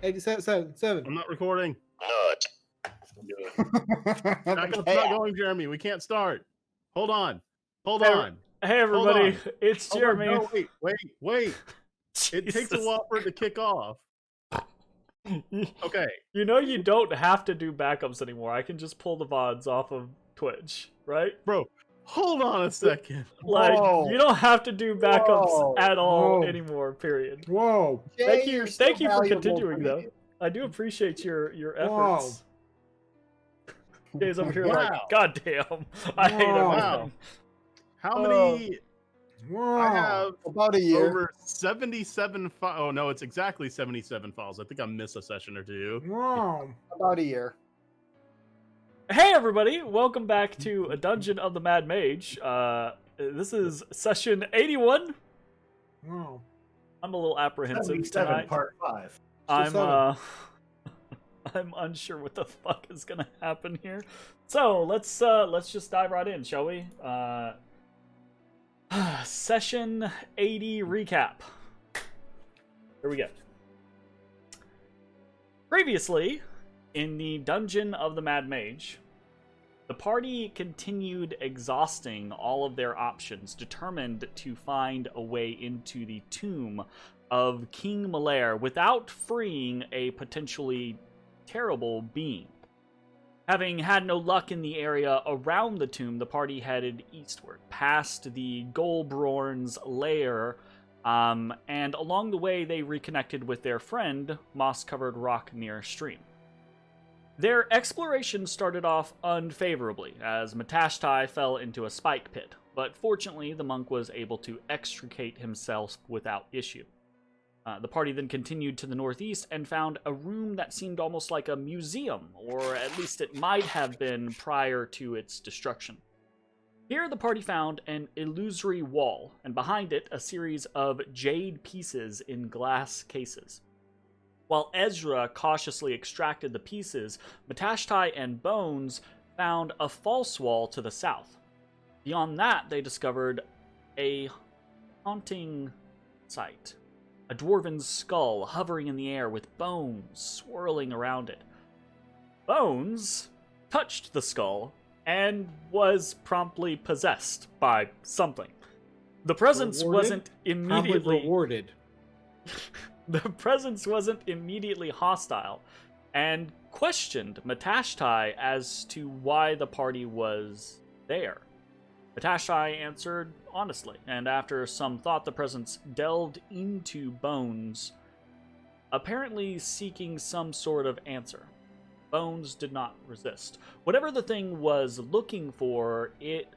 87. I'm not recording. Not. Backup's not going, Jeremy. We can't start. Hold on. Hey everybody, on. it's Hold on. Jeremy. No, wait. It takes a while for it to kick off. Okay. You know you don't have to do backups anymore. I can just pull the VODs off of Twitch, right? Bro, hold on a second. Like, Whoa. you don't have to do backups Whoa. at all Whoa. anymore, period. Whoa. Thank you for valuable continuing, to though. me. I do appreciate your Whoa. efforts. Dave's over here like, Wow. God damn, I hate Whoa. everything. How many? Whoa. I have About a year. over 77 files. Oh, no, it's exactly 77 files. I think I missed a session or two. Whoa. About a year. Hey everybody, welcome back to A Dungeon of the Mad Mage. This is session 81. Whoa. I'm a little apprehensive 77, tonight. part 5. I'm I'm unsure what the fuck is gonna happen here. So let's just dive right in, shall we? Session 80 recap. Here we go. Previously, in the Dungeon of the Mad Mage, the party continued exhausting all of their options, determined to find a way into the tomb of King Malaire without freeing a potentially terrible being. Having had no luck in the area around the tomb, the party headed eastward, past the Golbrorn's lair, and along the way they reconnected with their friend, moss-covered rock near a stream. Their exploration started off unfavorably, as Matashtai fell into a spike pit, but fortunately the monk was able to extricate himself without issue. The party then continued to the northeast and found a room that seemed almost like a museum, or at least it might have been prior to its destruction. Here the party found an illusory wall, and behind it a series of jade pieces in glass cases. While Ezrah cautiously extracted the pieces, Matashtai and Bones found a false wall to the south. Beyond that, they discovered a haunting sight. A dwarven skull hovering in the air with bones swirling around it. Bones touched the skull and was promptly possessed by something. The presence wasn't immediately rewarded. The presence wasn't immediately hostile, and questioned Matashtai as to why the party was there. Matashtai answered honestly, and after some thought, the presence delved into Bones, apparently seeking some sort of answer. Bones did not resist. Whatever the thing was looking for, it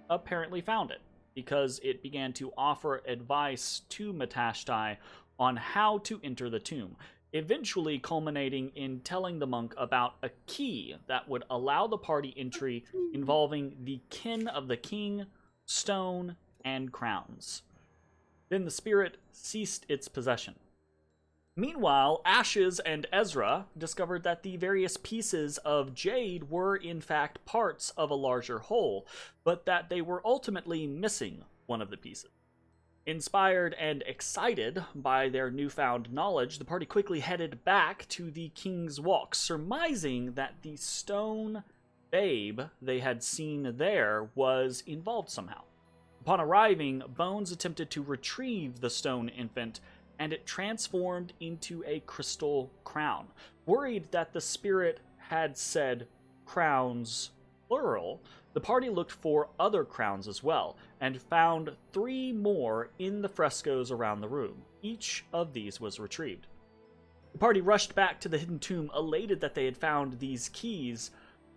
apparently found it, because it began to offer advice to Matashtai on how to enter the tomb, eventually culminating in telling the monk about a key that would allow the party entry involving the kin of the king, stone, and crowns. Then the spirit ceased its possession. Meanwhile, Ashes and Ezrah discovered that the various pieces of jade were in fact parts of a larger whole, but that they were ultimately missing one of the pieces. Inspired and excited by their newfound knowledge, the party quickly headed back to the King's Walk, surmising that the stone babe they had seen there was involved somehow. Upon arriving, Bones attempted to retrieve the stone infant, and it transformed into a crystal crown. Worried that the spirit had said crowns, plural, the party looked for other crowns as well, and found 3 more in the frescoes around the room. Each of these was retrieved. The party rushed back to the hidden tomb, elated that they had found these keys,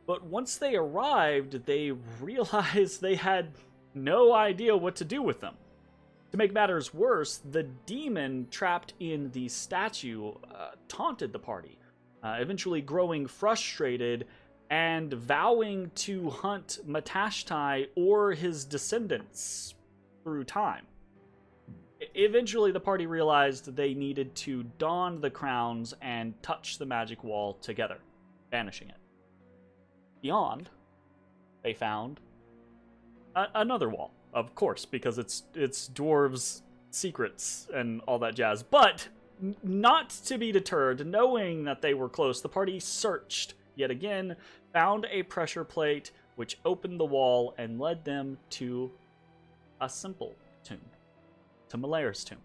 but once they arrived, they realized they had no idea what to do with them. To make matters worse, the demon trapped in the statue taunted the party, eventually growing frustrated and vowing to hunt Matashtai or his descendants through time. Eventually, the party realized they needed to don the crowns and touch the magic wall together, banishing it. Beyond, they found another wall, of course, because it's dwarves' secrets and all that jazz. But not to be deterred, knowing that they were close, the party searched yet again, found a pressure plate, which opened the wall and led them to a simple tomb, to Malair's tomb.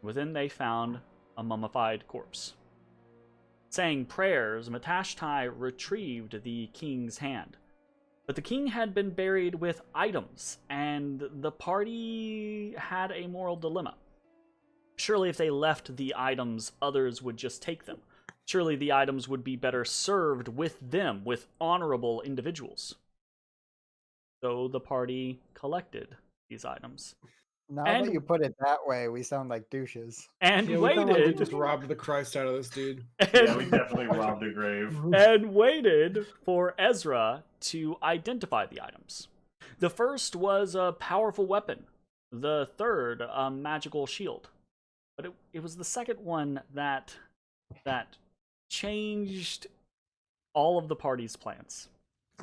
Within they found a mummified corpse. Saying prayers, Matashtai retrieved the king's hand. But the king had been buried with items, and the party had a moral dilemma. Surely if they left the items, others would just take them. Surely the items would be better served with them, with honorable individuals. So the party collected these items. Now And- that you put it that way, we sound like douches. And Yeah, we sound like we waited, just robbed the Christ out of this dude. Yeah, we definitely robbed a grave. and waited for Ezrah to identify the items. The first was a powerful weapon. The third, a magical shield. But it was the second one that changed all of the party's plans.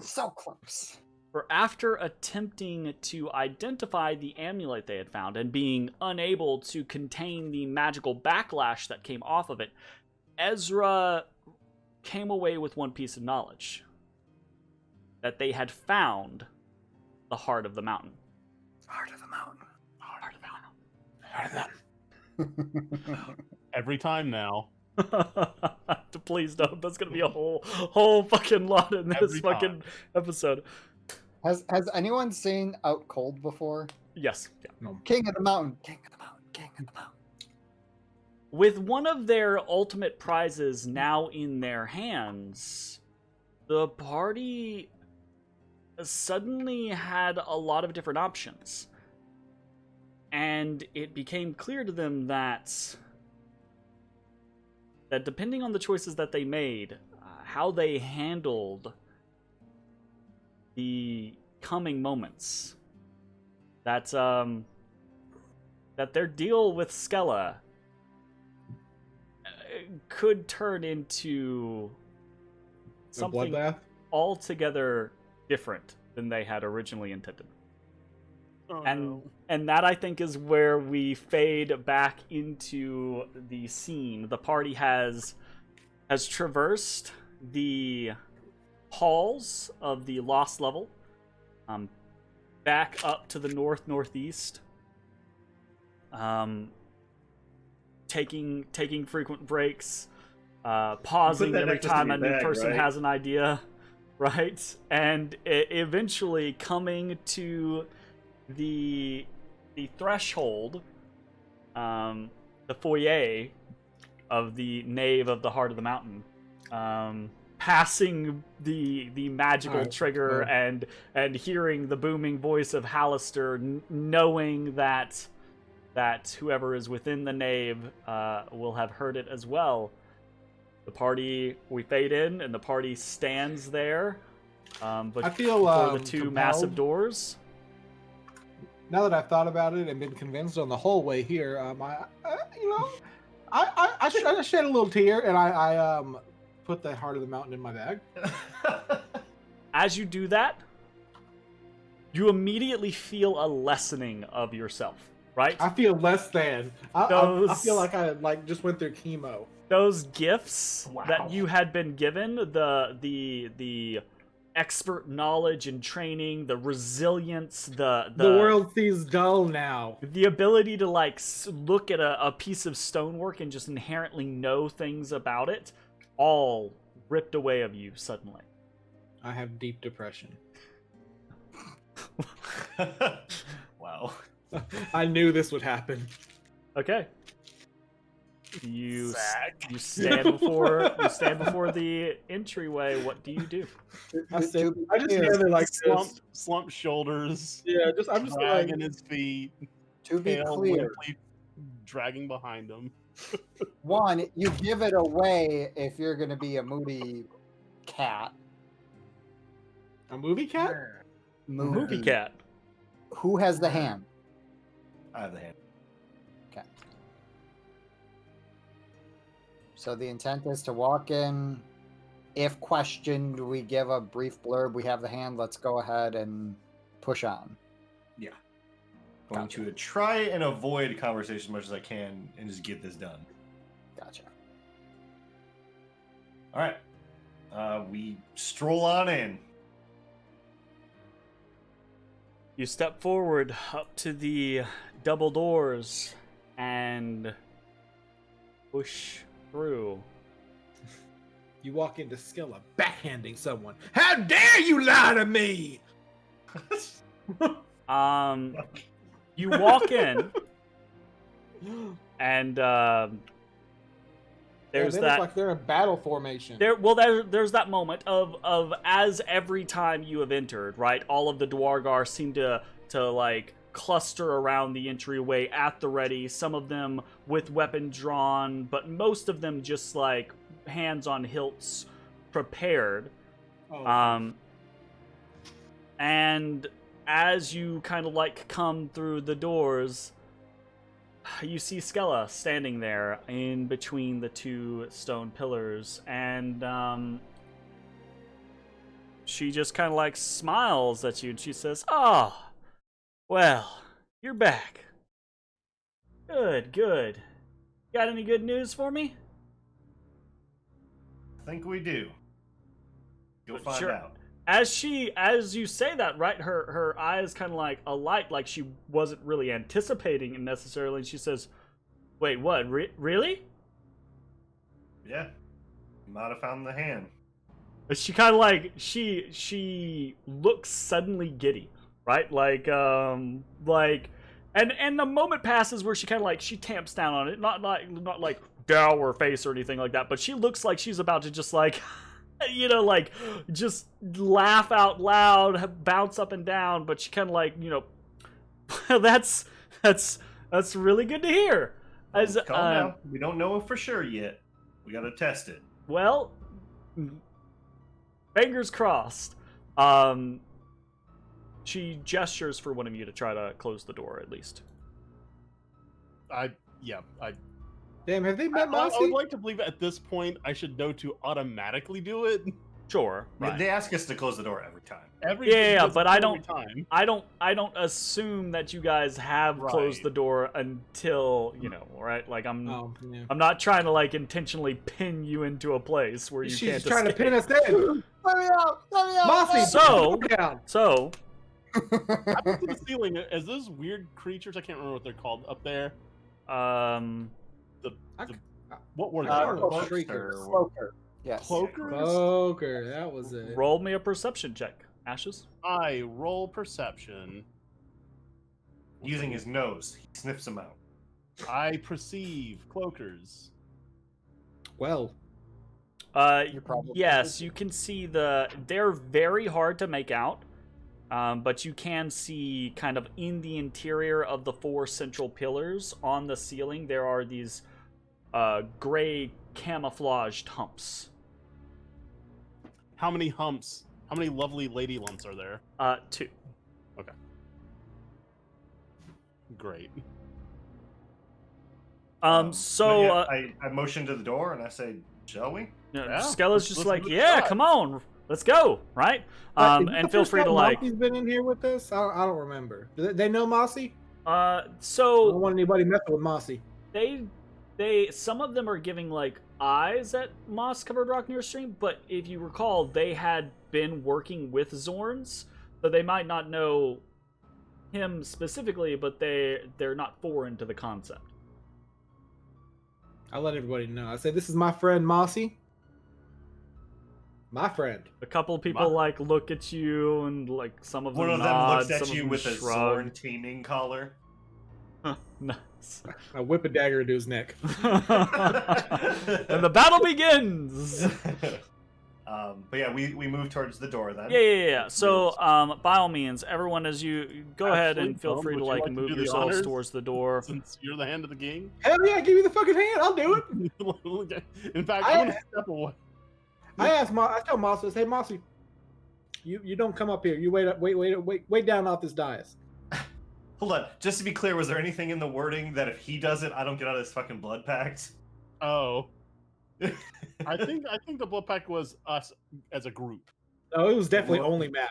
So close. For after attempting to identify the amulet they had found and being unable to contain the magical backlash that came off of it, Ezrah came away with one piece of knowledge. That they had found the heart of the mountain. Heart of the mountain. Heart of the mountain. Every time now. Please don't. That's gonna be a whole fucking lot in this Every fucking time. episode. Has anyone seen Out Cold before? Yes. Yeah. King of the mountain. King of the mountain. King of the mountain. With one of their ultimate prizes now in their hands, the party suddenly had a lot of different options. And it became clear to them that depending on the choices that they made, how they handled the coming moments, that their deal with Scala could turn into something bloodbath? altogether different than they had originally intended. Oh, And no. and that, I think, is where we fade back into the scene. The party has traversed the halls of the Lost Level, back up to the northeast, taking frequent breaks, pausing that every next to time your a new bag, person right? has an idea, right? And eventually coming to the threshold, the foyer of the nave of the heart of the mountain, passing the magical Alright, trigger and hearing the booming voice of Halaster, knowing that whoever is within the nave will have heard it as well. The party, we fade in, and the party stands there, but I feel before the two compelled. massive doors. Now that I've thought about it and been convinced on the whole way here, I shed a little tear and I put the heart of the mountain in my bag. As you do that, you immediately feel a lessening of yourself, right? I feel less than. I Those- feel like I just went through chemo. Those gifts Wow. that you had been given, the expert knowledge and training, the resilience, The world sees dull now. the ability to look at a piece of stonework and just inherently know things about it, all ripped away of you suddenly. I have deep depression. Wow. I knew this would happen. Okay. You Zach. stand before the entryway. What do you do? I To just be stand clear- there like Slump shoulders, Yeah, I'm just dragging his feet, To be tail clear, limply dragging behind him. one, you give it away if you're going to be a moody cat. a movie cat. Movie cat. Who has the hand? I have the hand. So the intent is to walk in. If questioned, we give a brief blurb. We have the hand. Let's go ahead and push on. Going to try and avoid conversation as much as I can and just get this done. Gotcha. All right. We stroll on in. You step forward up to the double doors and push through. You walk into Scala backhanding someone. How dare you lie to me? You walk in, and there's they that. look like they're in battle formation. There's that moment of as every time you have entered, right? All of the Dwargar seem to like cluster around the entryway at the ready. Some of them with weapon drawn, but most of them just like hands on hilts, prepared. Oh. And as you kind of like come through the doors, you see Scala standing there in between the two stone pillars, and she just kind of like smiles at you, and she says, "Oh, well, you're back. Good, good. Got any good news for me?" I think we do. You'll find Sure. out. As you say that, right, her eyes kind of like alight, like she wasn't really anticipating it necessarily, and she says, "Wait, what? Really?" Yeah. You might have found the hand. She kind of like she looks suddenly giddy, right? Like and the moment passes where she kind of like she tamps down on it, not like dour face or anything like that, but she looks like she's about to just like like just laugh out loud, bounce up and down, but she kind of like that's really good to hear. As Calm down. We don't know for sure yet. We gotta test it. Well, fingers crossed. She gestures for one of you to try to close the door, at least. Damn, have they I met would Mossy? like to believe at this point I should know to automatically do it. Sure. Right. They ask us to close the door every time. But I every don't. time. I don't assume that you guys have closed Right. the door until right? Like I'm not trying to like intentionally pin you into a place where you She's can't trying escape. to pin us in. Let me out! Let me out! Mossy, So- put it down. So Up to the ceiling, is those weird creatures? I can't remember what they're called up there. What were they? Cloaker. Yes. Cloakers? Poker, that was it. roll me a perception check, Ashes. I roll perception. Using his nose, he sniffs them out. I perceive cloakers. Well, You're probably Yes, you can see they're very hard to make out, but you can see kind of in the interior of the four central pillars on the ceiling, there are these gray camouflaged humps. How many humps? How many lovely lady lumps are there? 2. Great. But So yeah, I motion to the door and I say, "Shall we?" Yeah, Scala's let's just give like, it a yeah, shot." come on, let's go, right? is And this the feel first free to time like. Mossy's been in here with us. I don't remember. Do they know Mossy? I don't So want anybody messing with Mossy. they some of them are giving like eyes at moss covered rock near stream, but if you recall, they had been working with Zorns, so they might not know him specifically, but they're not foreign to the concept. I let everybody know. I say, this is my friend Mossy. My friend. A couple of people like look at you, and like some of them One of them nod, looks at some you of with them a shrug. Zorn taming collar. Nice. I whip a dagger into his neck. And the battle begins. But yeah, we move towards the door then. Yeah. So, by all means, everyone, as you go ahead and Actually, feel Tom, free to would you like like to move do the yourselves honors? towards the door. Since you're the hand of the king. Hell yeah, give me the fucking hand. I'll do it. In fact, I'm gonna step away. I tell Mossy, hey Mossy, you don't come up here. You wait down off this dais. Hold on. Just to be clear, was there anything in the wording that if he does it, I don't get out of this fucking blood pact? Oh. I think the blood pact was us as a group. No, it was definitely only Matt.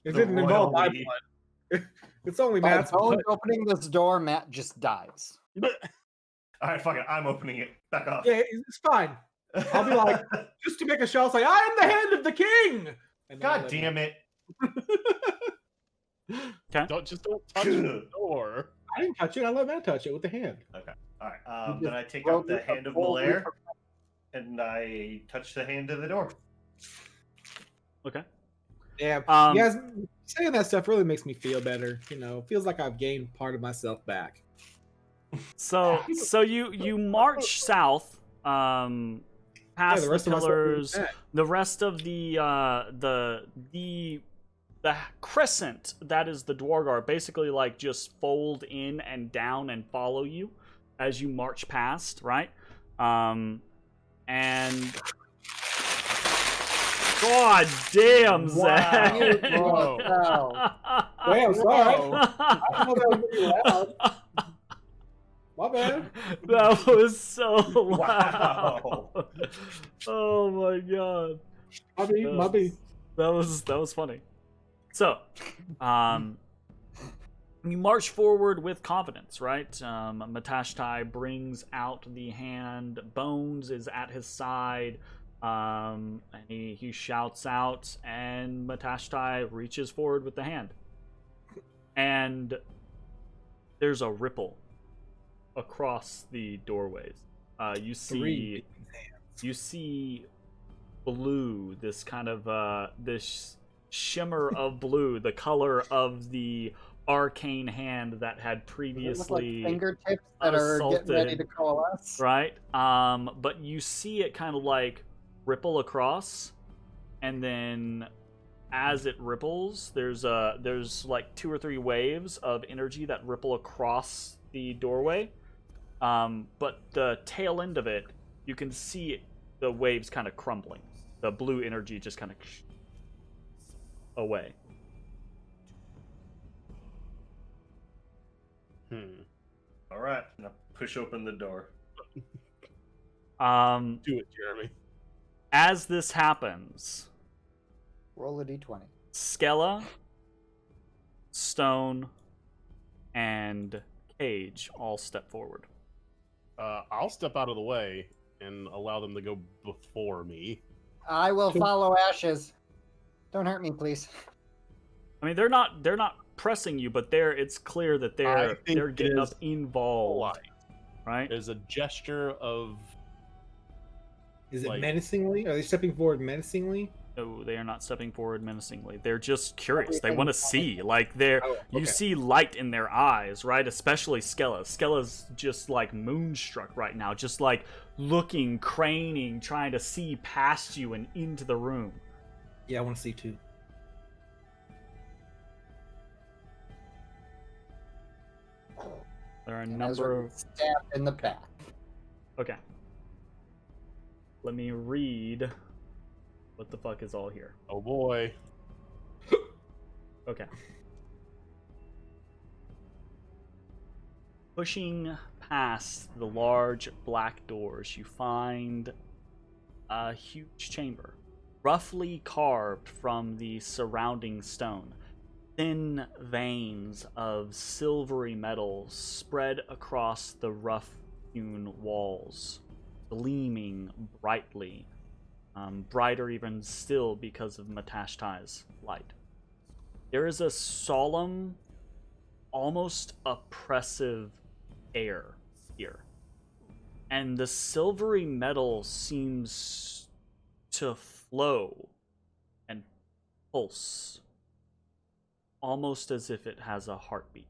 It The didn't involve my royalty. blood. It's only By Matt's blood. Bones opening this door, Matt just dies. All right, fuck it. I'm opening it. Back off. Yeah, it's fine. I'll be like, just to make a show, I'll say, I am the hand of the king. And then God damn it. Okay. Don't touch the door. I didn't touch it. I let Matt touch it with the hand. Okay. All right. You Then I just take roll out the with a hand of full Malaire and I touch the hand of the door. Okay. Yeah. Um, you guys saying that stuff really makes me feel better. You know, feels like I've gained part of myself back. So you march south, past the the rest of myself is pillars, back. the rest of the crescent that is the Dwargar basically like just fold in and down and follow you as you march past, right? And God damn, Zach! Whoa. Damn, sorry. I didn't know that was gonna be loud. My bad. That was so loud. Wow. Oh my god. My B. That was funny. So, you march forward with confidence, right? Matashtai brings out the hand. Bones is at his side. And he shouts out, and Matashtai reaches forward with the hand. And there's a ripple across the doorways. You see blue, this kind of this shimmer of blue, the color of the arcane hand that had previously like fingertips that are getting ready to coalesce. right? But you see it kind of like ripple across, and then as it ripples, there's like 2 or 3 waves of energy that ripple across the doorway. But the tail end of it, you can see the waves kind of crumbling. The blue energy just kind of away. All right. Now push open the door. Do it, Jeremy. As this happens, Roll a d20. Scala, Stone, and Cage all step forward. I'll step out of the way and allow them to go before me. I will follow Ashes. Don't hurt me, please. I mean, they're not pressing you, but it's clear that I think they're it getting is up involved, polite. right? There's a gesture of Is it like- menacingly? Are they stepping forward menacingly? No, they are not stepping forward menacingly. They're just curious. They Everything want to is see. Like you okay. see light in their eyes, right? Especially Scala. Scala's just like moonstruck right now, just like looking, craning, trying to see past you and into the room. Yeah, I want to see too. There are a And number Ezra of gets stabbed in the back. Okay. Let me read what the fuck is all here. oh boy. Okay. Pushing past the large black doors, you find a huge chamber, roughly carved from the surrounding stone. Thin veins of silvery metal spread across the rough-hewn walls, gleaming brightly, brighter even still because of Matashtai's light. There is a solemn, almost oppressive air here, and the silvery metal seems to flow and pulse, almost as if it has a heartbeat.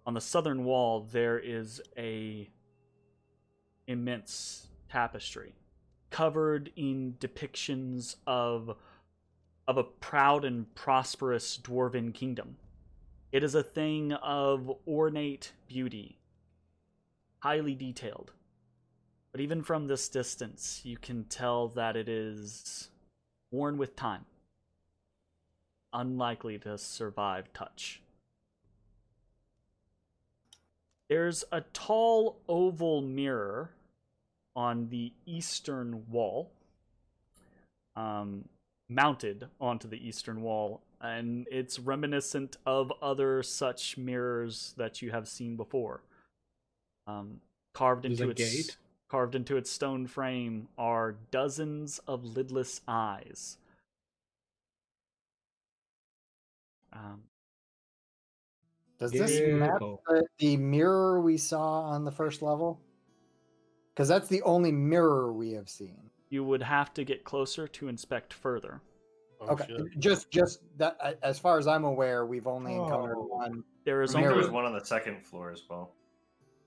On the southern wall, there is a immense tapestry covered in depictions of a proud and prosperous dwarven kingdom. It is a thing of ornate beauty, highly detailed. But even from this distance, you can tell that it is worn with time, unlikely to survive touch. There's a tall oval mirror on the eastern wall, mounted onto the eastern wall, and it's reminiscent of other such mirrors that you have seen before. Carved There's into a gate? carved into its stone frame are dozens of lidless eyes. Does this Beautiful. match the mirror we saw on the first level? Because that's the only mirror we have seen. You would have to get closer to inspect further. Oh, Okay, shit. just that. As far as I'm aware, we've only encountered Oh. one. There I is think there was only one on the second floor as well.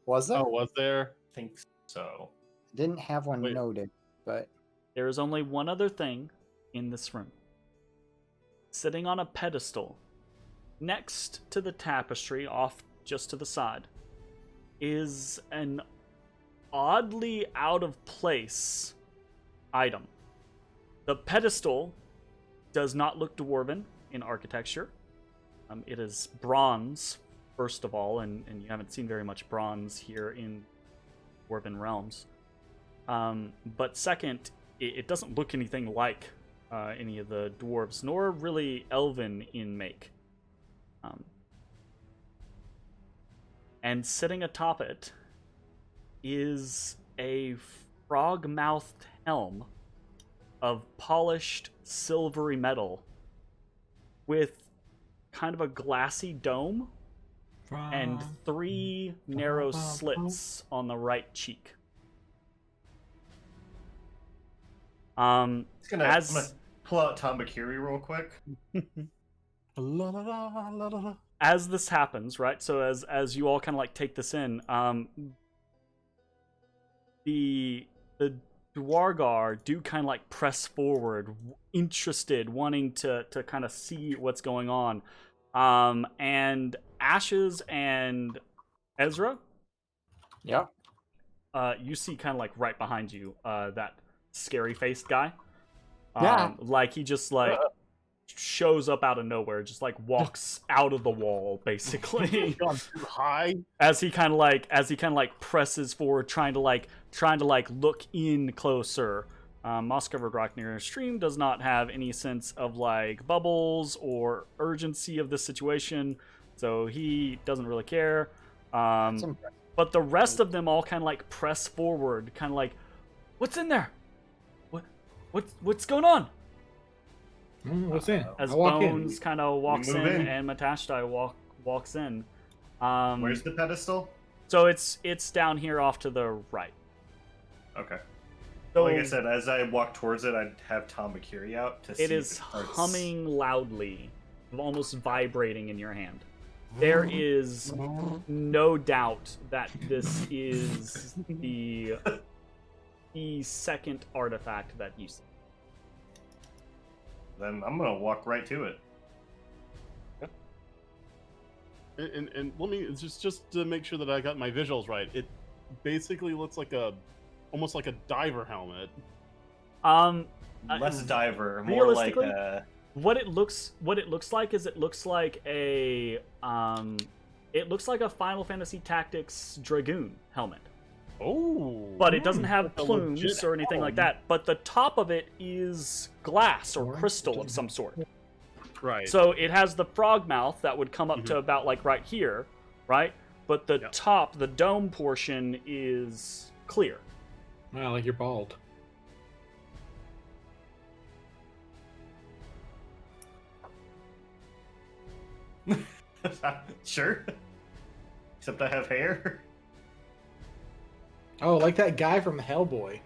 Was there? Oh, was there? I think so. Didn't have one Wait. noted, but there is only one other thing in this room. Sitting on a pedestal next to the tapestry off just to the side is an oddly out of place item. The pedestal does not look dwarven in architecture. It is bronze, first of all, and you haven't seen very much bronze here in dwarven realms. But second, it doesn't look anything like any of the dwarves, nor really elven in make. And sitting atop it is a frog-mouthed helm of polished silvery metal with kind of a glassy dome and 3 narrow slits on the right cheek. I'm gonna As pull out Tom Bakiri real quick. La, la, la, la, la, la. as this happens, right? So as you all kind of like take this in, the Dwargar do kind of like press forward, interested, wanting to kind of see what's going on. And Ashes and Ezra, yeah. you see kind of like right behind you, that scary faced guy. Yeah. Like he just like shows up out of nowhere, just like walks out of the wall, basically. Gone too high. as he kind of like presses forward, trying to look in closer. Moss-covered rock near a stream does not have any sense of like bubbles or urgency of this situation, so he doesn't really care. That's impressive. But the rest of them all kind of like press forward, kind of like, "What's in there? What's going on?" What's in? As I walk in. Bones kind of walks in, move in. and Matashtai walks in. Where's the pedestal? So it's down here off to the right. Okay. So Like I said, as I walk towards it, I'd have Tom Bakiri out to see it if is starts- humming loudly, almost vibrating in your hand. There is no doubt that this is the second artifact that you see. Then I'm gonna walk right to it. And let me just to make sure that I got my visuals right. It basically looks like almost like a diver helmet. Less diver, more like realistically, a... what it looks like is it looks like a Final Fantasy Tactics Dragoon helmet. Oh, But it doesn't have like a plumes legit or anything like helm. that. But the top of it is glass or crystal of some sort. Right. So it has the frog mouth that would come up to about like right here, right? But the Yep. top, the dome portion is clear. Wow, like you're bald. Sure. Except I have hair. Oh, like that guy from Hellboy.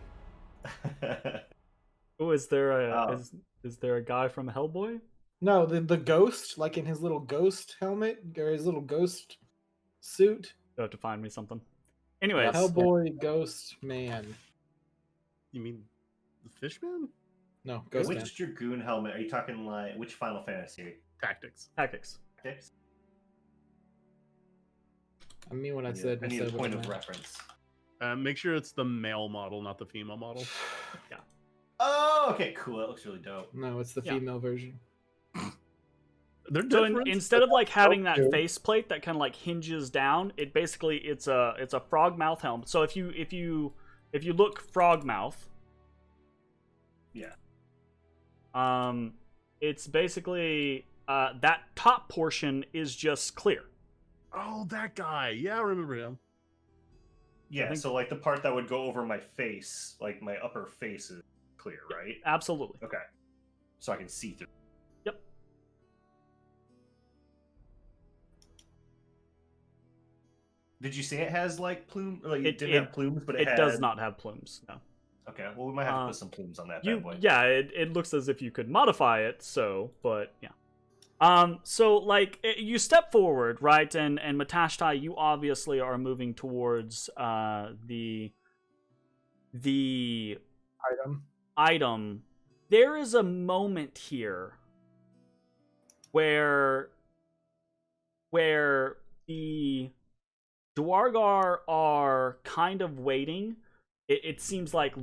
Oh, is there a Oh. is there a guy from Hellboy? No, the ghost, like in his little ghost helmet or his little ghost suit. You have to find me something. Anyways, Hellboy, ghost man. You mean the Fishman? No, ghost man. Which Dragoon helmet? Are you talking like which Final Fantasy? Tactics. tactics. Tactics? I mean what I Yeah, said. I need said a what point I of meant. reference. Make sure it's the male model, not the female model. Oh, okay, cool. That looks really dope. No, it's the Yeah. female version. They're So different. instead of like having that Okay. faceplate that kind of like hinges down, it basically it's a frog mouth helmet. So if you look frog mouth, Yeah. it's basically that top portion is just clear. Oh, that guy. Yeah, I remember him. Yeah, think- so like the part that would go over my face, like my upper face is clear, right? Absolutely. Okay. So I can see through. Yep. Did you say it has like plume? Like It- it didn't have plumes, but It it does had- not have plumes. No. Okay, well we might have to put some plumes on that You bad boy. yeah, it looks as if you could modify it. So, but yeah. So like you step forward, right, and Matashtai, you obviously are moving towards the item. There is a moment here where the Dwargar are kind of waiting. It seems like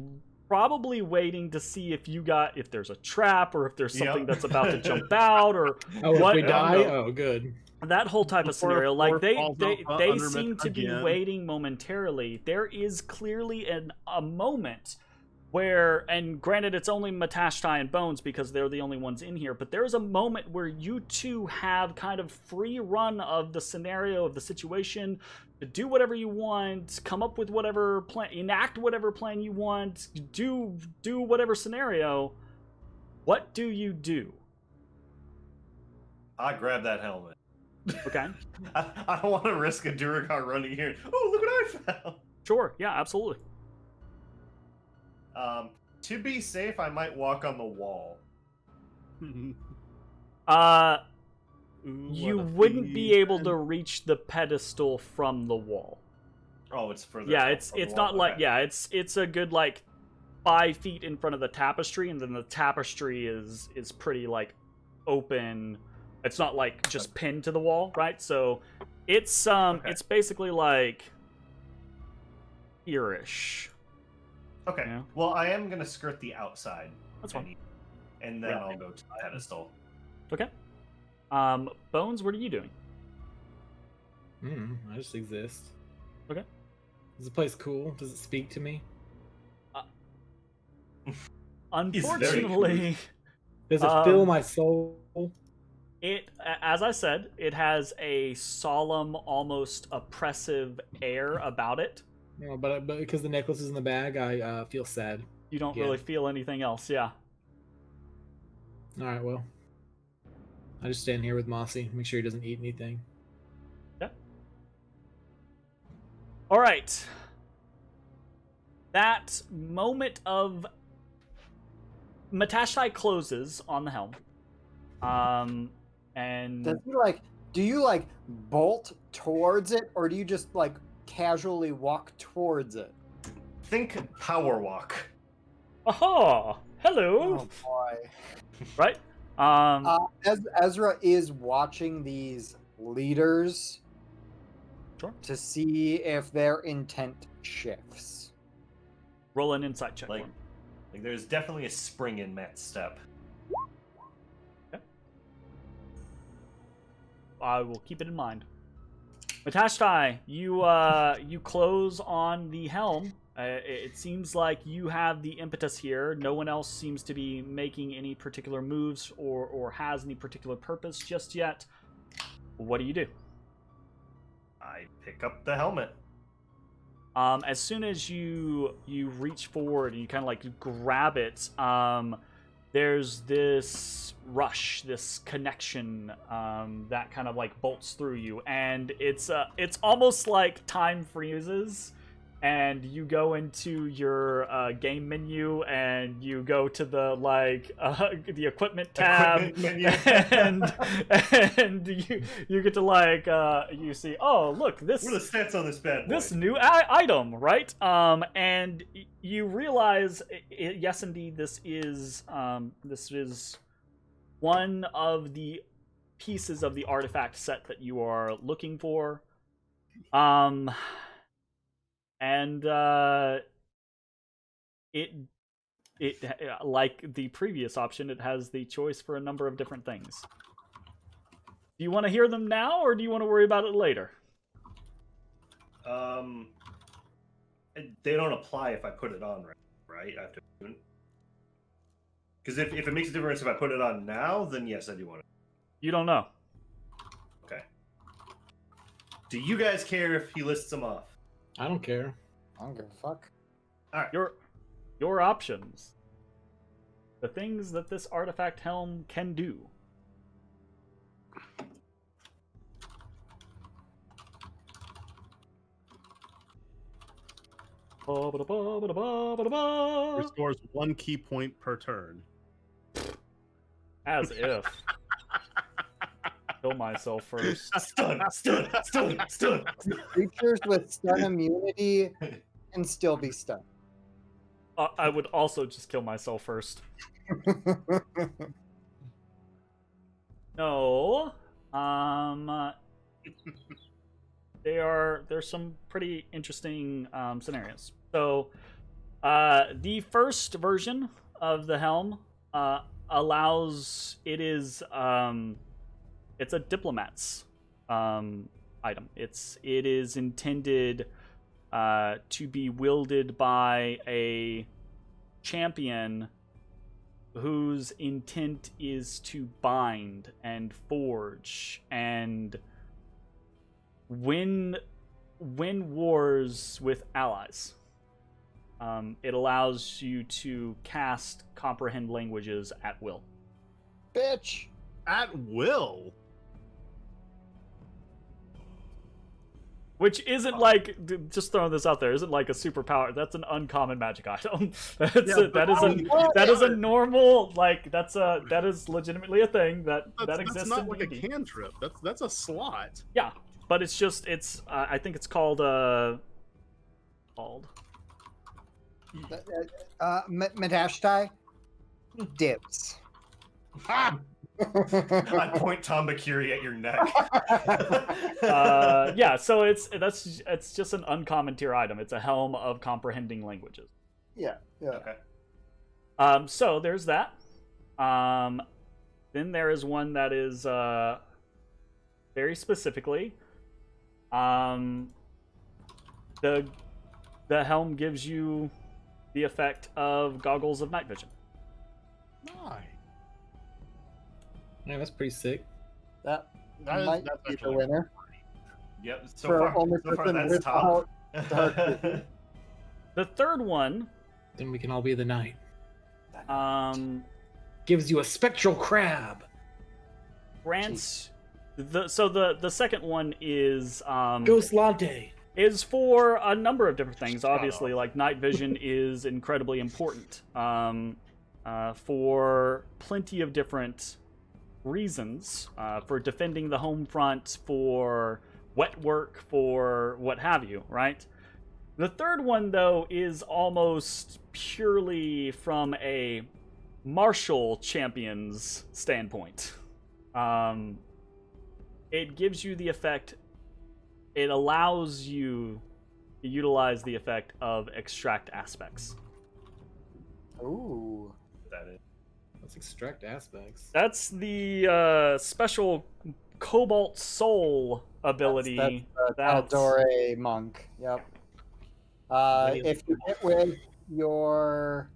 probably waiting to see if there's a trap or if there's something Yep. that's about to jump out or Oh, what. if we die? No. Oh, good. That whole type of Before scenario, like Thor they falls they, off, they under seem to be again. waiting momentarily. There is clearly a moment where, and granted, it's only Matashtai and Bones because they're the only ones in here, but there is a moment where you two have kind of free run of the scenario, of the situation, to do whatever you want, come up with whatever plan, enact whatever plan you want, do whatever scenario. What do you do? I grab that helmet. Okay. I don't want to risk a Duragar running here. Oh, look what I found! Sure. Yeah, absolutely. To be safe, I might walk on the wall. You wouldn't be able to reach the pedestal from the wall. Oh, it's further. Yeah, up it's from the it's wall. not like Okay. yeah, it's a good like 5 feet in front of the tapestry, and then the tapestry is pretty like open. It's not like just pinned to the wall, right? So it's it's basically like here-ish. Okay. Yeah. Well, I am gonna skirt the outside. That's fine. And then Yeah. I'll go to the pedestal. Okay. Bones, what are you doing? I just exist. Okay. Is the place cool? Does it speak to me? Unfortunately, Does it fill my soul? it, as I said, it has a solemn, almost oppressive air about it. No, but because the necklace is in the bag, I feel sad. You don't Yeah. really feel anything else, yeah. All right, well, I just stand here with Mossy, make sure he doesn't eat anything. All right. That moment of Matashtai closes on the helm. And Does he do you bolt towards it, or do you just casually walk towards it? Think power walk. aha, hello, Oh boy. right? As Ezra is watching these leaders Sure. to see if their intent shifts. Roll an insight check. Like, for him. there's definitely a spring in Matt's step. I will keep it in mind. Matashtai, you close on the helm. It seems like you have the impetus here. No one else seems to be making any particular moves or has any particular purpose just yet. What do you do? I pick up the helmet. As soon as you reach forward and you kind of grab it, there's this rush, this connection that kind of bolts through you, and it's almost like time freezes, and you go into your game menu and you go to the the equipment tab, Equipment menu. and you get to you see, oh look, this What are the stats on this bad boy? this new item, right? And you realize, yes, indeed, this is one of the pieces of the artifact set that you are looking for. And it like the previous option, it has the choice for a number of different things. Do you want to hear them now, or do you want to worry about it later? They don't apply if I put it on, right? After, because if it makes a difference if I put it on now, then yes, I do want it. You don't know. Okay. Do you guys care if he lists them off? I don't care. I don't give a fuck. All right. Your options. The things that this artifact helm can do. Restores 1 key point per turn. As if. Kill myself first. Stun. Creatures with stun immunity can still be stunned. I would also just kill myself first. No. There's some pretty interesting scenarios. So, the first version of the helm allows it's a diplomat's item. It is intended to be wielded by a champion whose intent is to bind and forge and win wars with allies. It allows you to cast comprehend languages at will. Bitch! At will. Which isn't like, just throwing this out there, isn't like a superpower. That's an uncommon magic item. That is a normal, like, that is legitimately a thing that exists. That's not in like D&D. a cantrip. That's a slot. Yeah, but it's I think it's called Matashtai? Dibs. I point Tombakiri at your neck. Yeah, so it's just an uncommon tier item. It's a helm of comprehending languages. Yeah. Okay. So there's that. Then there is one that is very specifically the helm gives you the effect of goggles of night vision. Nice. Yeah, that's pretty sick. That That's might be the actually winner. Yep. So For far, only so far person that's top. without The third one Then we can all be the knight. Gives you a spectral crab. grants the second one is Ghost Lante. is for a number of different things. Shut Obviously, up. like night vision is incredibly important for plenty of different reasons, for defending the home front, for wet work, for what have you, right? The third one, though, is almost purely from a martial champion's standpoint. It gives you the effect, it allows you to utilize the effect of extract aspects. Ooh. That is. Let's extract aspects. That's the special Cobalt Soul ability. That's Aldore monk. Yep. If you hit with your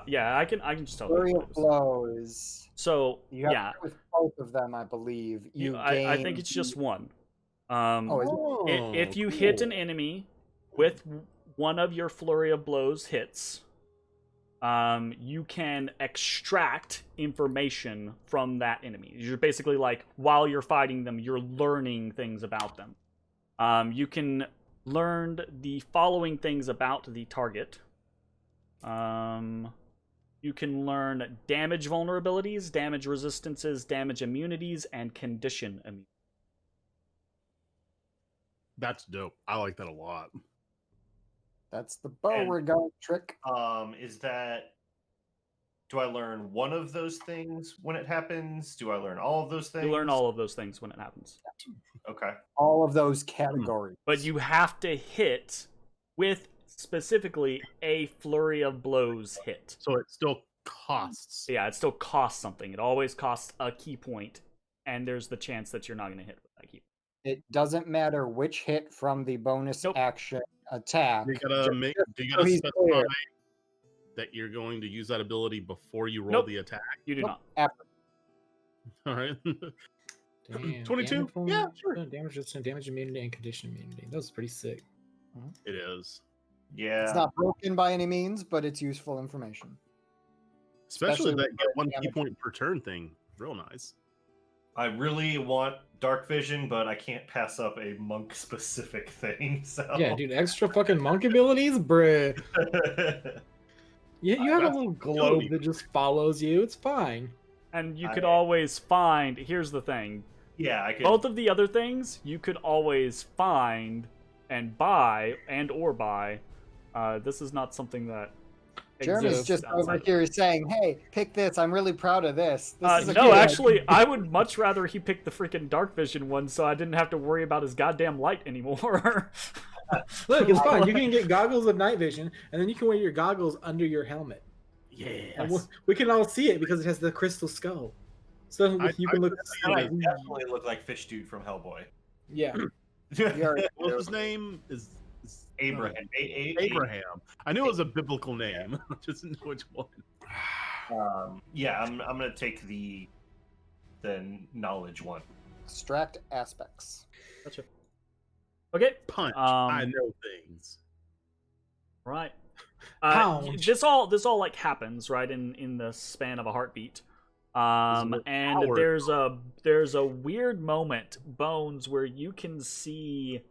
Yeah, I can just tell flurry you. of blows, So you have yeah, to hit with both of them, I believe. I think it's just one. Oh, is it? If you hit an enemy with one of your flurry of blows hits, you can extract information from that enemy. You're basically like, while you're fighting them, you're learning things about them. You can learn the following things about the target. You can learn damage vulnerabilities, damage resistances, damage immunities, and condition immunities. That's dope. I like that a lot. That's the bow And- we're going trick. Is that? Do I learn one of those things when it happens? Do I learn all of those things? You learn all of those things when it happens. Okay. All of those categories. But you have to hit with specifically a flurry of blows hit. So it still costs. Yeah, it still costs something. It always costs a key point, and there's the chance that you're not going to hit with that key point. It doesn't matter which hit from the bonus Nope. action attack. You gotta just- make. just Do you so gotta he's specify clear. that you're going to use that ability before you roll Nope. the attack? You do Nope. not. After. All right. Damn, 22? damage Yeah, bonus, sure. Damage resistance, damage immunity, and condition immunity. That was pretty sick. It is. Yeah. It's not broken by any means, but it's useful information. Especially Especially that with get one damage. key point per turn thing. Real nice. I really want dark vision, but I can't pass up a monk specific thing. So Yeah, dude, extra fucking monk abilities, bruh. You have a That's little globe utility. that just follows you. It's fine. And you could I- always find. Here's the thing. yeah, I could. Both of the other things you could always find and buy or buy. This is not something that Jeremy's exists just over outside. here saying, "Hey, pick this. I'm really proud of this." This is a No, good actually, idea." I would much rather he picked the freaking dark vision one, so I didn't have to worry about his goddamn light anymore. Look, it's fine. You can get goggles of night vision, and then you can wear your goggles under your helmet. And Yes. we can all see it because it has the crystal skull. So you can look. I definitely look like Fish Dude from Hellboy. Yeah. What's his name? Is Abraham. Abraham. I knew it was a biblical name. I just didn't know which one. Yeah, I'm gonna take the knowledge one. Extract aspects. Gotcha. Okay. Punch. I know things. Right. Ouch. This all like happens right in the span of a heartbeat. And power. there's a weird moment, Bones, where you can see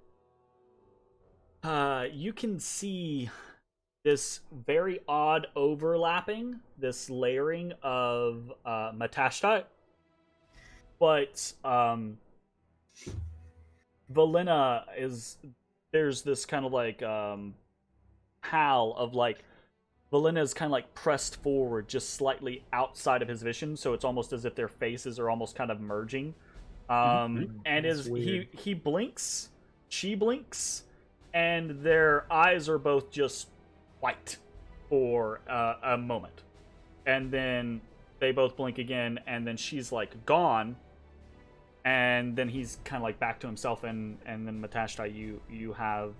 this very odd overlapping, this layering of Matashtai. But Valina there's this kind of like howl of like Valina is kind of like pressed forward just slightly outside of his vision, so it's almost as if their faces are almost kind of merging. And That's as weird. he blinks, she blinks, and their eyes are both just white for a moment. And then they both blink again, and then she's like gone. And then he's kind of like back to himself, and then Matashtai, you have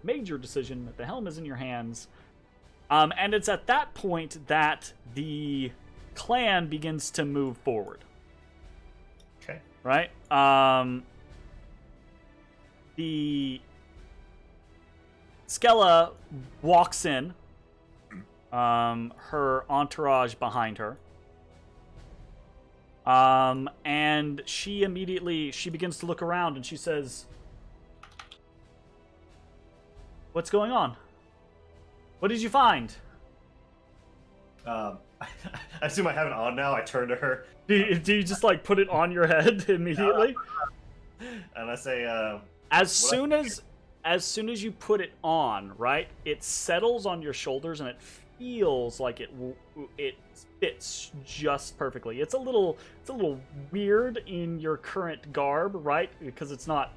made your decision. The helm is in your hands, and it's at that point that the clan begins to move forward. Okay. Right. The Scala walks in, her entourage behind her. And she begins to look around, and she says, "What's going on? What did you find?" I assume I have it on now. I turn to her Do you just like put it on your head immediately? and I say, As soon as you put it on, right, it settles on your shoulders, and it feels like it fits just perfectly. It's a little weird in your current garb, right? Because it's not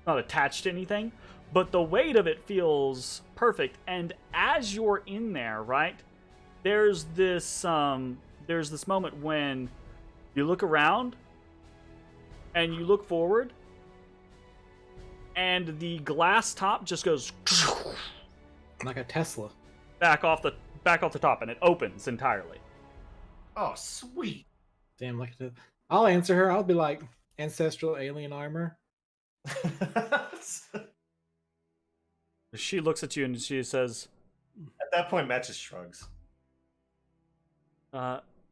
attached to anything, but the weight of it feels perfect. And as you're in there, right, there's this moment when you look around and you look forward, and the glass top just goes Like a Tesla. back off the top, and it opens entirely. "Oh, sweet." Damn, like I'll answer her. I'll be like, ancestral alien armor. At She looks at you and she says, that point, Matt just shrugs.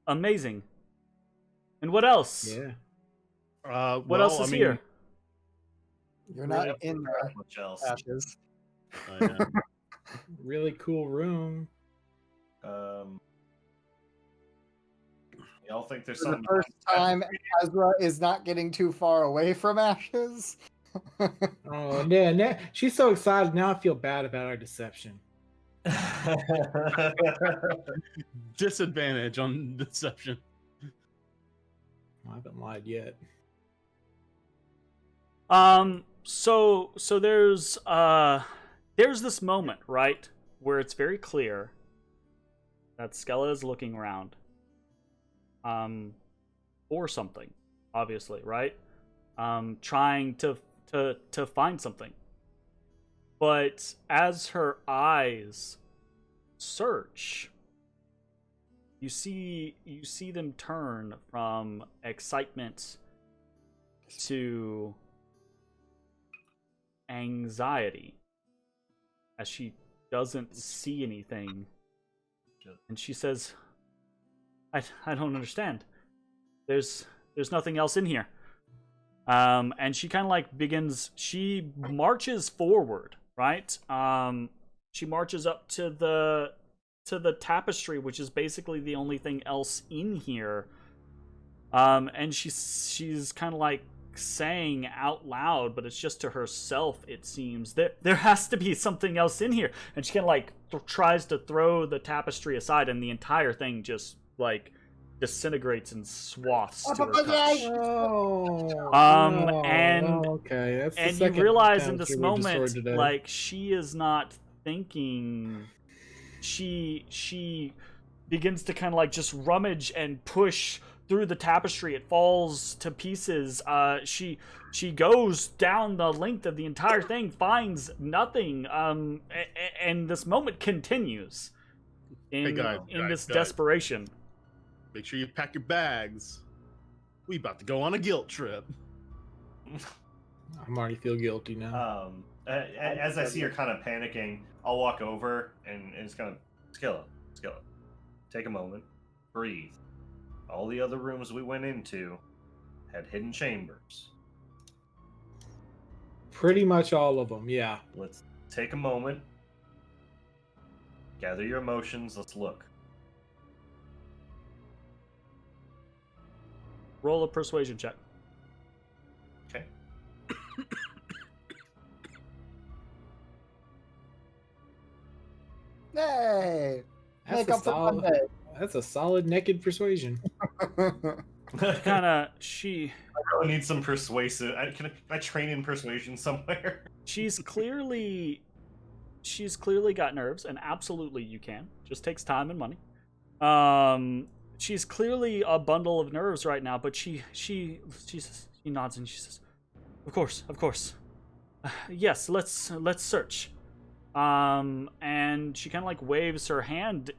"Amazing. And what else? Yeah. What else is here?" You're not Really in don't the have much else. ashes. Really cool room. Y'all think there's For the something? first time, Ezra is not getting too far away from ashes. Oh, yeah. She's so excited. Now I feel bad about our deception. Disadvantage on deception. I haven't lied yet. So there's this moment, right, where it's very clear that Scala is looking around for something, obviously, right? Trying to find something. But as her eyes search, you see them turn from excitement to anxiety. as she doesn't see anything. And she says, I don't understand. There's nothing else in here. And she kind of like she marches forward, right? She marches up to the tapestry, which is basically the only thing else in here. And she's kind of like saying out loud, but it's just to herself, it seems, there has to be something else in here. And she kind of like tries to throw the tapestry aside, and the entire thing just like disintegrates in swaths to her touch. Okay, that's the and you second realize in tapestry this we moment, destroyed today. like, she is not thinking. She begins to kind of like just rummage and push through the tapestry. It falls to pieces. She goes down the length of the entire thing, finds nothing. And this moment continues in this desperation. Make sure you pack your bags. We about to go on a guilt trip. I'm already feel guilty now. As I see her kind of panicking, I'll walk over and just kind of, Scala, take a moment, breathe. All the other rooms we went into had hidden chambers. Pretty much all of them, yeah. Let's take a moment, gather your emotions, let's look. Roll a persuasion check. Okay. Hey! Make up for Monday. That's a solid naked persuasion. She I really need some persuasive. Can I train in persuasion somewhere? she's clearly got nerves, and absolutely you can. Just takes time and money. She's clearly a bundle of nerves right now, but she nods and she says, of course. Yes, let's search. And she kind of like waves her hand,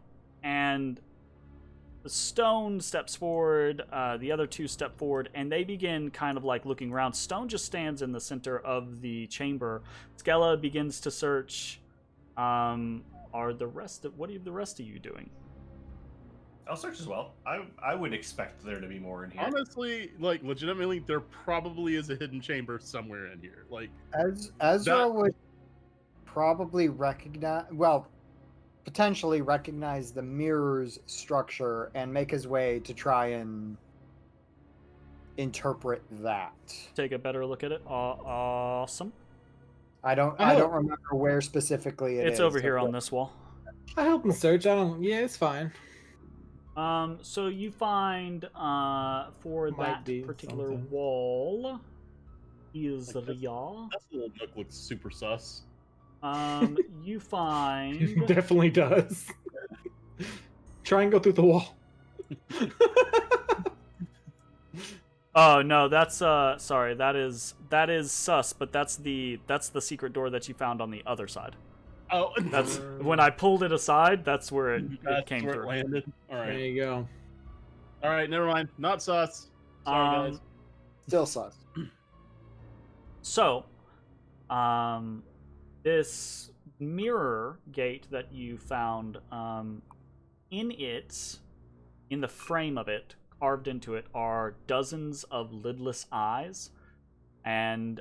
and the Stone steps forward, the other two step forward, and they begin kind of like looking around. Stone just stands in the center of the chamber. Scala begins to search. What are the rest of you doing? I'll search as well. I would expect there to be more in here. Honestly, like, legitimately, there probably is a hidden chamber somewhere in here. Like, Ezra would probably potentially recognize the mirror's structure and make his way to try and interpret that. Take a better look at it. Awesome. I don't remember where specifically it is. It's over here on this wall. I help him search. Yeah, it's fine. So you find for Might that be particular something. wall is Like this- Ria. that little nook looks super sus. You find Definitely does. Try and go through the wall. Oh no, that's sorry, that is sus, but that's the secret door that you found on the other side. Oh, That's when I pulled it aside, that's where it came where through. it landed. All There right, you go. all right, never mind. Not sus. Sorry, guys. Still sus. So, this mirror gate that you found, in the frame of it, carved into it, are dozens of lidless eyes, and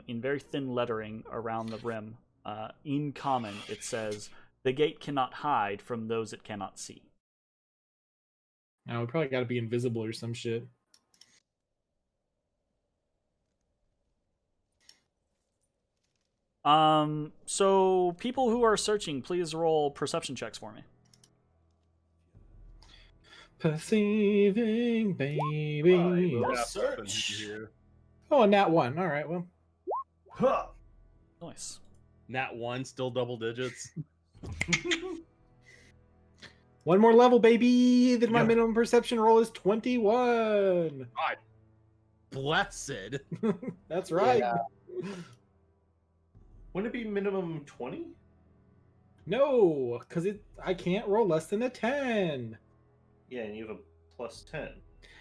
in very thin lettering around the rim, in common, it says, "The gate cannot hide from those it cannot see." Now we probably got to be invisible or some shit. So people who are searching, please roll perception checks for me. Perceiving, baby. I will Yeah, search. here. Oh, and that one. All right, well. Huh. Nice. Nat 1, still double digits. One more level, baby. Then my Yeah. minimum perception roll is 21. Blessed. That's right. Yeah. Wouldn't it be minimum 20? No, because I can't roll less than a 10. Yeah, and you have a plus 10.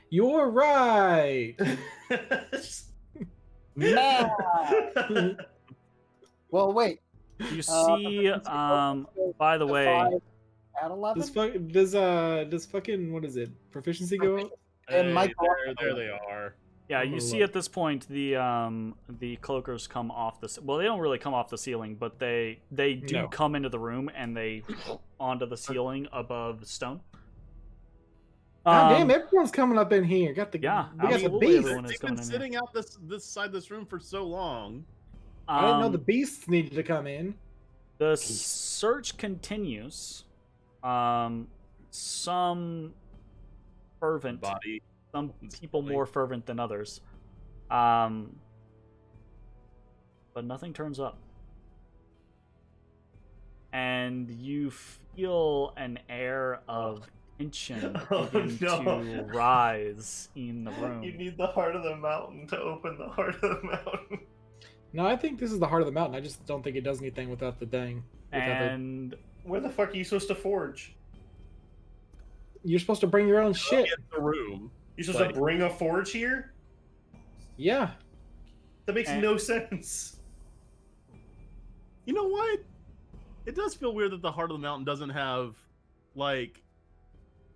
You're right. Man! Well, wait. You see, by the way, 5 at 11. Does fucking what is it? Proficiency go up? It Hey, might go up there they are. yeah, Oh, you see look. at this point the cloakers come off well, they don't really come off the ceiling, but they do No. come into the room and they onto the ceiling above stone. God damn, everyone's coming up in here. Yeah, We got the absolutely beast. everyone is They've coming been in here. sitting out this side of this room for so long. I didn't know the Um, beasts needed to come in. The search continues. Some fervent, Body. some people Display. more fervent than others. But nothing turns up. And you feel an air of tension Oh, begin no. to rise in the room. You need the heart of the mountain to open the heart of the mountain. No, I think this is the heart of the mountain. I just don't think it does anything without the thing. And Where the fuck are you supposed to forge? You're supposed to bring your own shit. In the room. You're supposed Like- to bring a forge here? Yeah. That makes And- no sense. You know what? It does feel weird that the heart of the mountain doesn't have, like.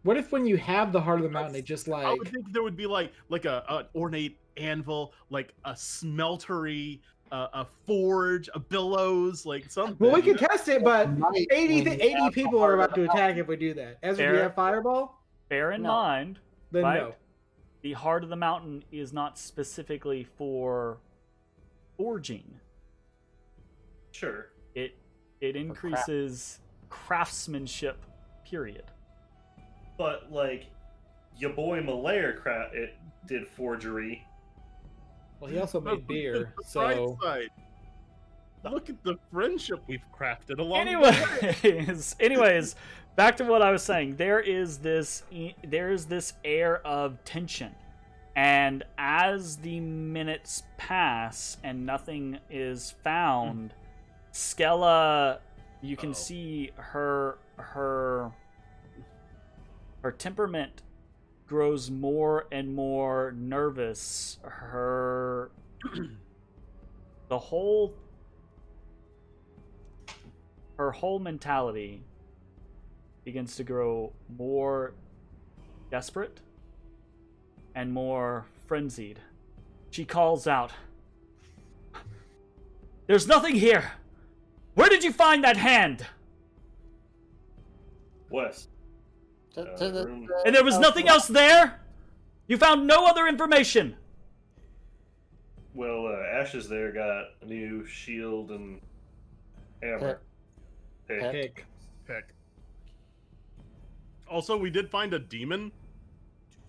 What if when you have the heart of the mountain, it just I like would think there would be like an ornate anvil, like a smeltery, a forge, a billows, like something. well, we can test it, but Might 80 when you 80 have the people are heart of about to the attack if we do that. Ezra, do you Eric? have fireball? bear in No. mind, Then right? no. The heart of the mountain is not specifically for forging. Sure. It increases craftsmanship, period. But, like, your boy Malayer it did forgery. Well, he also made beer, The so bright side. Look at the friendship we've crafted along the way. Anyways, back to what I was saying. There is this air of tension, and as the minutes pass and nothing is found, Scala, you can Uh-oh. see her temperament grows more and more nervous. The whole her whole mentality begins to grow more desperate and more frenzied. She calls out, "There's nothing here! Where did you find that hand?" West. To the, Room. And there was nothing else there? You found no other information? Well, Ashes there got a new shield and hammer. Pick. pick. Pick. Also, we did find a demon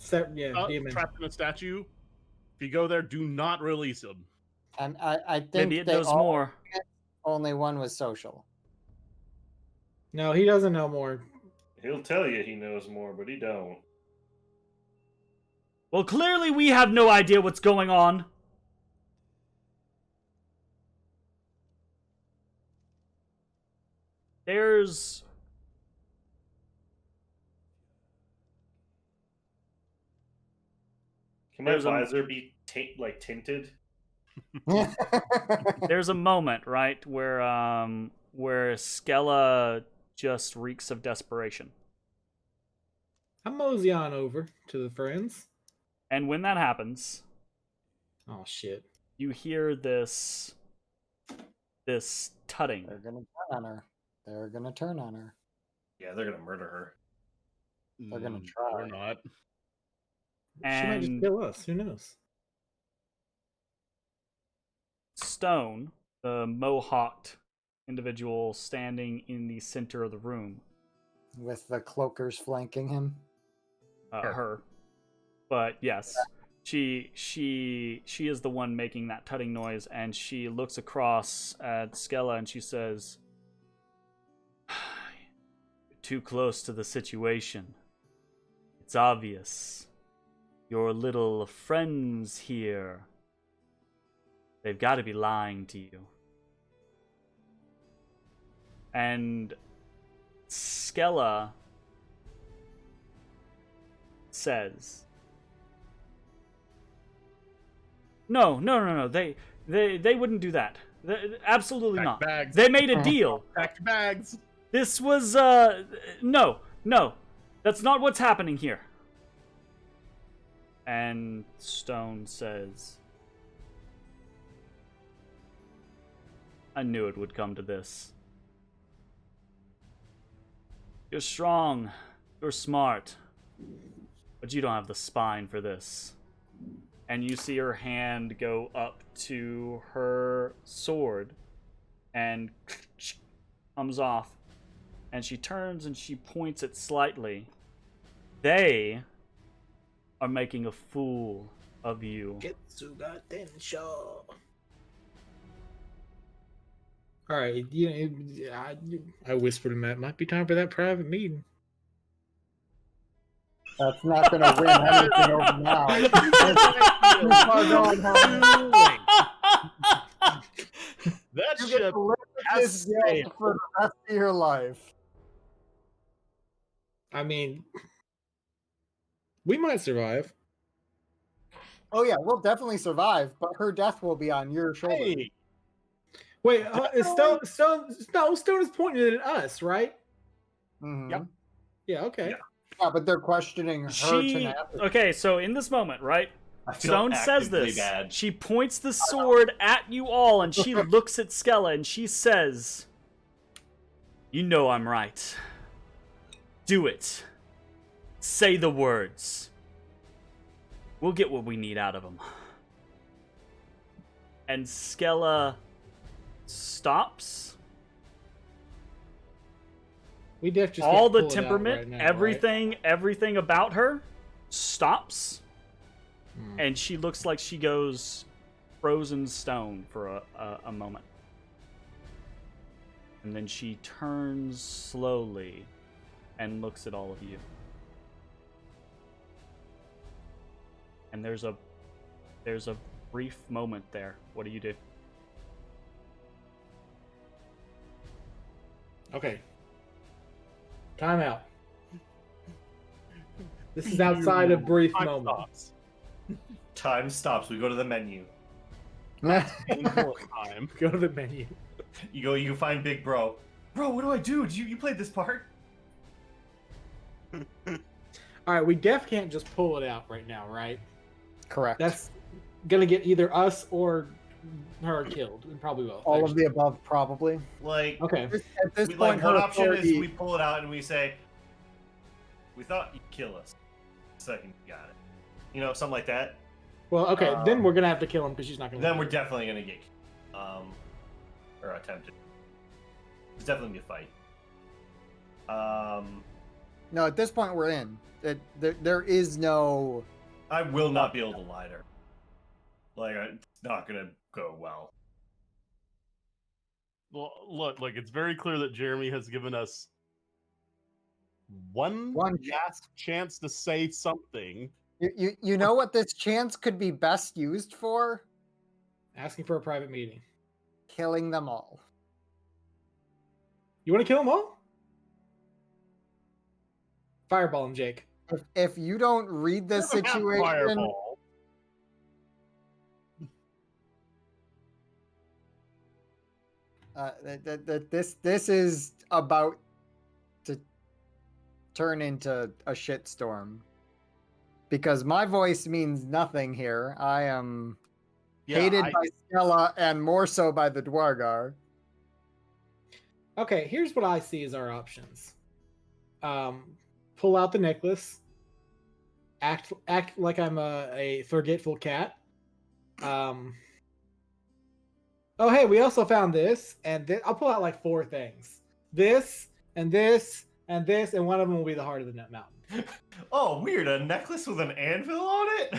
Demon. trapped in a statue. If you go there, do not release him. And I think Maybe it they knows all, more. only one was social. No, he doesn't know more. He'll tell you he knows more, but he don't. Well, clearly we have no idea what's going on. There's... Can my There's a- visor be tinted? There's a moment, right, where Scala just reeks of desperation. I'm mosey on over to the friends. And when that happens, Oh shit. you hear this tutting. They're gonna turn on her. They're gonna turn on her. Yeah, they're gonna murder her. They're gonna try. Or not. She might just And kill us. Who knows? Stone, the mohawked individual standing in the center of the room, With the cloakers flanking him. her. But yes, she is the one making that tutting noise, and she looks across at Scala and she says, "You're too close to the situation. It's obvious. Your little friends here, they've got to be lying to you." And Scala says, No. They wouldn't do that. Absolutely Pack not. bags. They made a deal. Pack your bags. This was, no. That's not what's happening here. And Stone says, I knew it would come to this. You're strong. You're smart. But you don't have the spine for this. And you see her hand go up to her sword and comes off. And she turns and she points it slightly. They are making a fool of you. All right, I whispered to Matt, might be time for that private meeting. That's not going to win anything over now. That You get ship to live with has this guilt for the rest of your life. I mean, we might survive. Oh yeah, we'll definitely survive, but her death will be on your shoulders. Hey, Wait, Stone is pointing at us, right? Mhm. Yep. Yeah, okay. Yeah, but they're questioning her tenacity. Okay, so in this moment, right? I feel Stone says actively this. bad. She points the sword at you all, and she looks at Scala, and she says, "You know I'm right. Do it. Say the words. We'll get what we need out of them." And Scala stops. We def just All can't the pull it out temperament, right now, right? everything about her stops. Hmm. And she looks like she goes frozen stone for a moment. And then she turns slowly and looks at all of you. And there's a brief moment there. What do you do? Okay. Time out. This is outside of brief time moment. stops. Time stops. We go to the menu. Painful time. Go to the menu. You find Big Bro. Bro, what do I do? You played this part? All right, we def can't just pull it out right now, right? Correct. That's gonna get either us or her killed, and probably both. all of actually. the above, probably. Like, Okay. At this like point, one her option is authority- we pull it out and we say, "We thought you'd kill us. Second, you got it." You know, something like that. Well, okay, then we're gonna have to kill him because she's not gonna. Then we're definitely gonna get killed. Or attempted. It's definitely gonna be a fight. No, at this point, we're in. There is no. I will not be able to lie to her. Like, it's not gonna go well. Well, look, it's very clear that Jeremy has given us one last chance to say something. You know what this chance could be best used for? asking for a private meeting. Killing them all. You want to kill them all? Fireball him, Jake. If you don't read this Never have situation, Fireball. this is about to turn into a shitstorm. Because my voice means nothing here. I am hated by Scala and more so by the Dwargar. Okay, here's what I see as our options. Pull out the necklace. Act like I'm a forgetful cat. Oh, hey, we also found this, and I'll pull out like 4 things. This, and this, and this, and one of them will be the heart of the mountain. Oh, weird! A necklace with an anvil on it.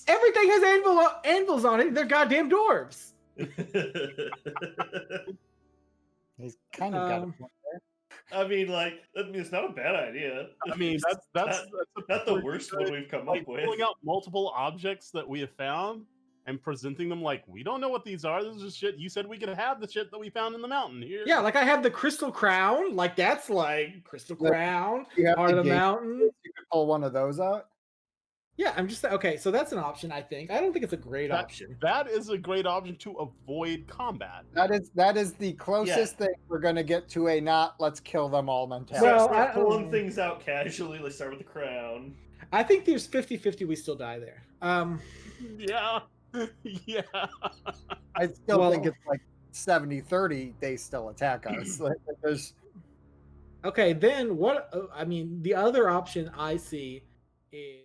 Everything has anvils on it. They're goddamn dwarves. He's kind of got a point there. I mean, it's not a bad idea. I mean, that's not the worst one we've come up with. Pulling out multiple objects that we have found and presenting them like, we don't know what these are. This is shit. You said we could have the shit that we found in the mountain here. Yeah, like I have the crystal crown. Like that's like crystal crown, You have heart the of the gate. mountain. You could pull one of those out. Yeah, I'm just okay. So that's an option. I think. I don't think it's a great option. That is a great option to avoid combat. That is the closest thing we're gonna get to a not let's kill them all mentality. Well, Start I- pulling things out casually. Let's start with the crown. I think there's 50-50 we still die there. Yeah. Yeah. I still Well- think it's like 70-30. They still attack us. Like, there's Okay, then what? I mean, the other option I see is